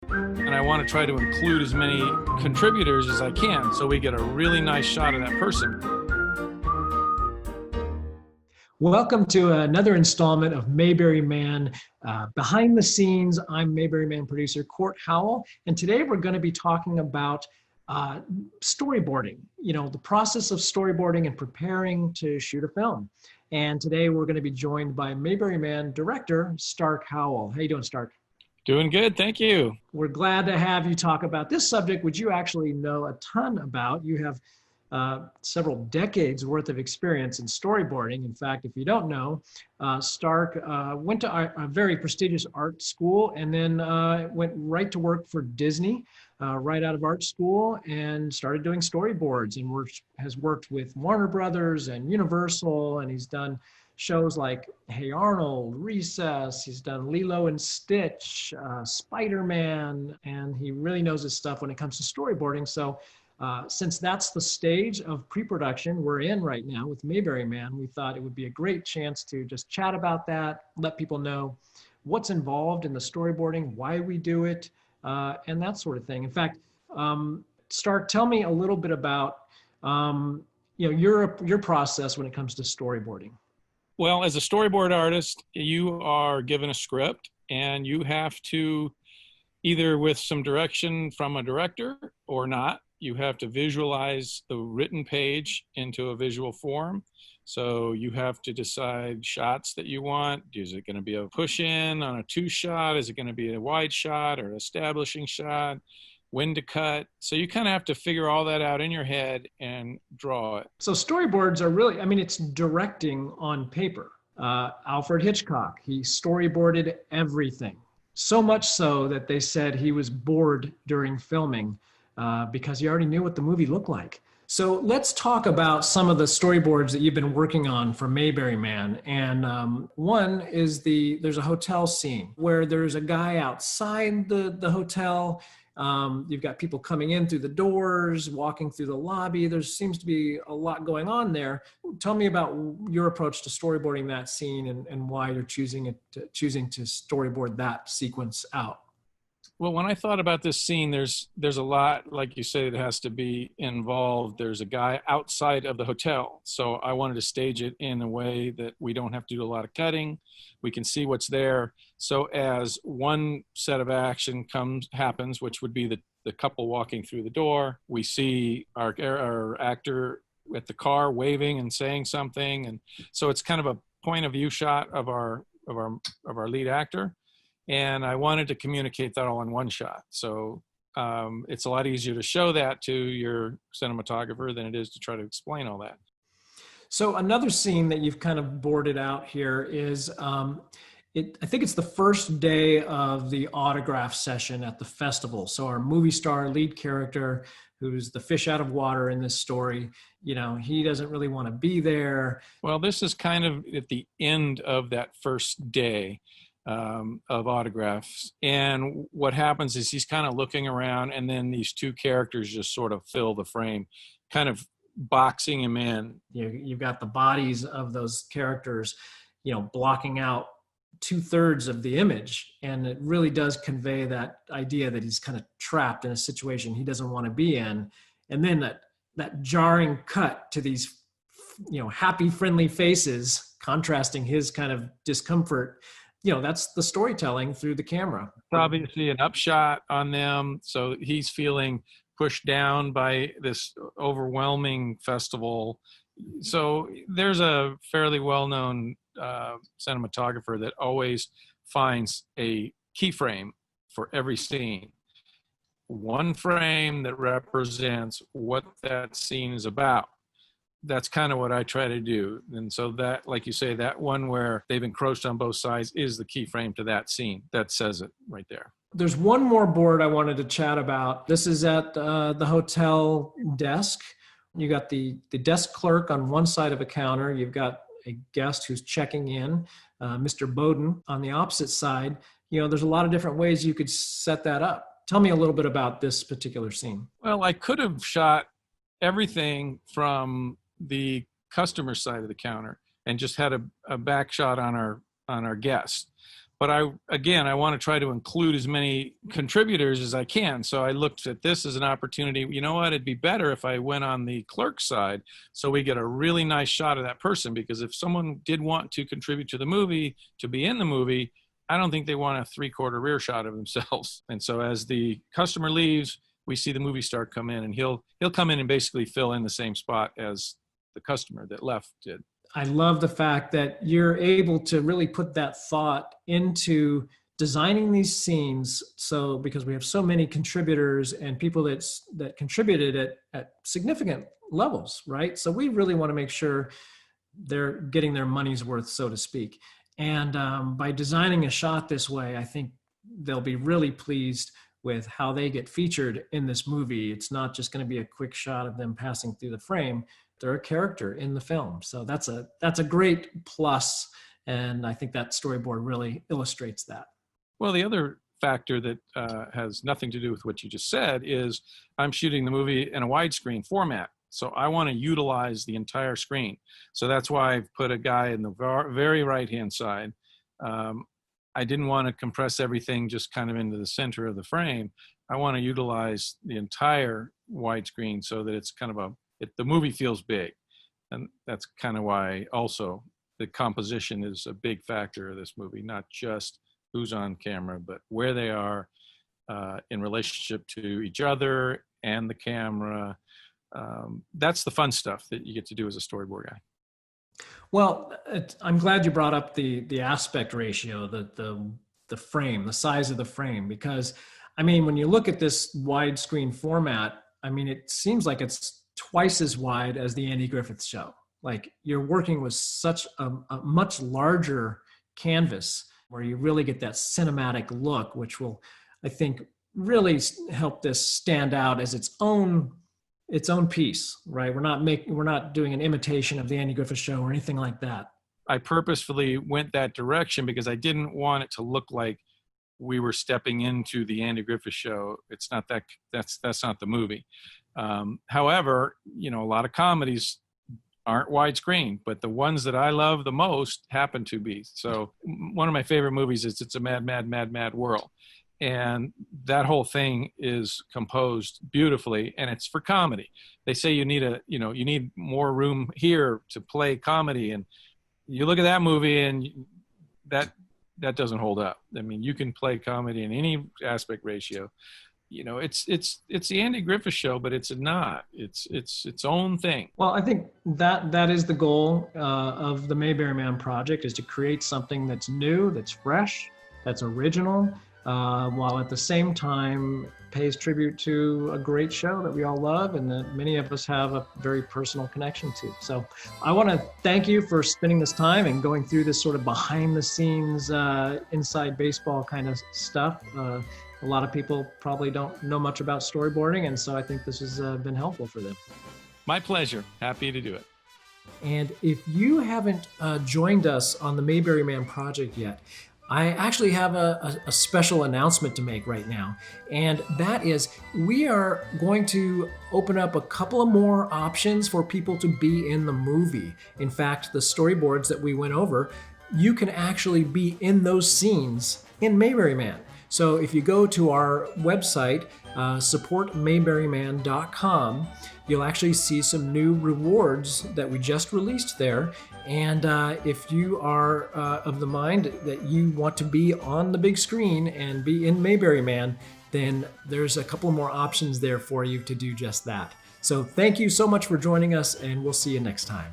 And I want to try to include as many contributors as I can so we get a really nice shot of that person. Welcome to another installment of Mayberry Man. Behind the scenes, I'm Mayberry Man producer Cort Howell, and today we're going to be talking about storyboarding, the process of storyboarding and preparing to shoot a film. And today we're going to be joined by Mayberry Man director Stark Howell. How you doing, Stark? Doing good, thank you. We're glad to have you talk about this subject, which you actually know a ton about. You have several decades worth of experience in storyboarding. In fact, if you don't know, Stark went to a very prestigious art school and then went right to work for Disney right out of art school and started doing storyboards and has worked with Warner Brothers and Universal, and he's done shows like Hey Arnold, Recess, he's done Lilo and Stitch, Spider-Man, and he really knows his stuff when it comes to storyboarding. So since that's the stage of pre-production we're in right now with Mayberry Man, we thought it would be a great chance to just chat about that, let people know what's involved in the storyboarding, why we do it, and that sort of thing. In fact, Stark, tell me a little bit about your process when it comes to storyboarding. Well, as a storyboard artist, you are given a script and you have to, either with some direction from a director or not, you have to visualize the written page into a visual form. So you have to decide shots that you want. Is it going to be a push in on a 2-shot? Is it going to be a wide shot or an establishing shot? When to cut? So you kind of have to figure all that out in your head and draw it. So storyboards are really, it's directing on paper. Alfred Hitchcock, he storyboarded everything. So much so that they said he was bored during filming because he already knew what the movie looked like. So let's talk about some of the storyboards that you've been working on for Mayberry Man. And one is there's a hotel scene where there's a guy outside the hotel. You've got people coming in through the doors, walking through the lobby. There seems to be a lot going on there. Tell me about your approach to storyboarding that scene and why you're choosing to storyboard that sequence out. Well, when I thought about this scene, there's a lot, like you say, that has to be involved. There's a guy outside of the hotel. So I wanted to stage it in a way that we don't have to do a lot of cutting. We can see what's there. So as one set of action happens, which would be the couple walking through the door, we see our actor at the car waving and saying something. And so it's kind of a point of view shot of our lead actor. And I wanted to communicate that all in one shot. So it's a lot easier to show that to your cinematographer than it is to try to explain all that. So another scene that you've kind of boarded out here is, I think it's the first day of the autograph session at the festival. So our movie star lead character, who's the fish out of water in this story, he doesn't really want to be there. Well, this is kind of at the end of that first day of autographs. And what happens is he's kind of looking around, and then these two characters just sort of fill the frame, kind of boxing him in. You've got the bodies of those characters, blocking out 2/3 of the image. And it really does convey that idea that he's kind of trapped in a situation he doesn't want to be in. And then that jarring cut to these, happy, friendly faces, contrasting his kind of discomfort. That's the storytelling through the camera. Obviously an upshot on them. So he's feeling pushed down by this overwhelming festival. So there's a fairly well-known cinematographer that always finds a keyframe for every scene. One frame that represents what that scene is about. That's kind of what I try to do. And so that, like you say, that one where they've encroached on both sides is the key frame to that scene. That says it right there. There's one more board I wanted to chat about. This is at the hotel desk. You got the desk clerk on one side of a counter. You've got a guest who's checking in, Mr. Bowden. On the opposite side, there's a lot of different ways you could set that up. Tell me a little bit about this particular scene. Well, I could have shot everything from the customer side of the counter and just had a back shot on our guest. But I want to try to include as many contributors as I can. So I looked at this as an opportunity. You know what? It'd be better if I went on the clerk side so we get a really nice shot of that person. Because if someone did want to contribute to the movie, to be in the movie, I don't think they want a 3/4 rear shot of themselves. And so as the customer leaves, we see the movie star come in, and he'll come in and basically fill in the same spot as the customer that left did. I love the fact that you're able to really put that thought into designing these scenes. So because we have so many contributors and people that contributed at significant levels, right? So we really want to make sure they're getting their money's worth, so to speak. And by designing a shot this way, I think they'll be really pleased with how they get featured in this movie. It's not just going to be a quick shot of them passing through the frame. They're a character in the film. So that's a great plus. And I think that storyboard really illustrates that. Well, the other factor that has nothing to do with what you just said is I'm shooting the movie in a widescreen format. So I want to utilize the entire screen. So that's why I've put a guy in the very right-hand side. I didn't want to compress everything just kind of into the center of the frame. I want to utilize the entire widescreen so that it's kind of the movie feels big. And that's kind of why also the composition is a big factor of this movie, not just who's on camera, but where they are in relationship to each other and the camera. That's the fun stuff that you get to do as a storyboard guy. Well, I'm glad you brought up the aspect ratio, the frame, the size of the frame, because I mean, when you look at this widescreen format, I mean, it seems like it's twice as wide as the Andy Griffith Show. Like you're working with such a much larger canvas where you really get that cinematic look, which will, I think, really help this stand out as its own piece, right? We're not doing an imitation of the Andy Griffith Show or anything like that. I purposefully went that direction because I didn't want it to look like we were stepping into the Andy Griffith Show. It's not that. That's not the movie. However, a lot of comedies aren't widescreen, but the ones that I love the most happen to be. So one of my favorite movies is It's a Mad, Mad, Mad, Mad World. And that whole thing is composed beautifully, and it's for comedy. They say you need more room here to play comedy, and you look at that movie and that doesn't hold up. I mean, you can play comedy in any aspect ratio. It's the Andy Griffith Show, but it's not. It's its own thing. Well, I think that is the goal of the Mayberry Man project, is to create something that's new, that's fresh, that's original, while at the same time pays tribute to a great show that we all love and that many of us have a very personal connection to. So I want to thank you for spending this time and going through this sort of behind the scenes, inside baseball kind of stuff. A lot of people probably don't know much about storyboarding, and so I think this has been helpful for them. My pleasure. Happy to do it. And if you haven't joined us on the Mayberry Man project yet, I actually have a special announcement to make right now, and that is we are going to open up a couple of more options for people to be in the movie. In fact, the storyboards that we went over, you can actually be in those scenes in Mayberry Man. So if you go to our website, supportmayberryman.com, you'll actually see some new rewards that we just released there. And if you are of the mind that you want to be on the big screen and be in Mayberry Man, then there's a couple more options there for you to do just that. So thank you so much for joining us, and we'll see you next time.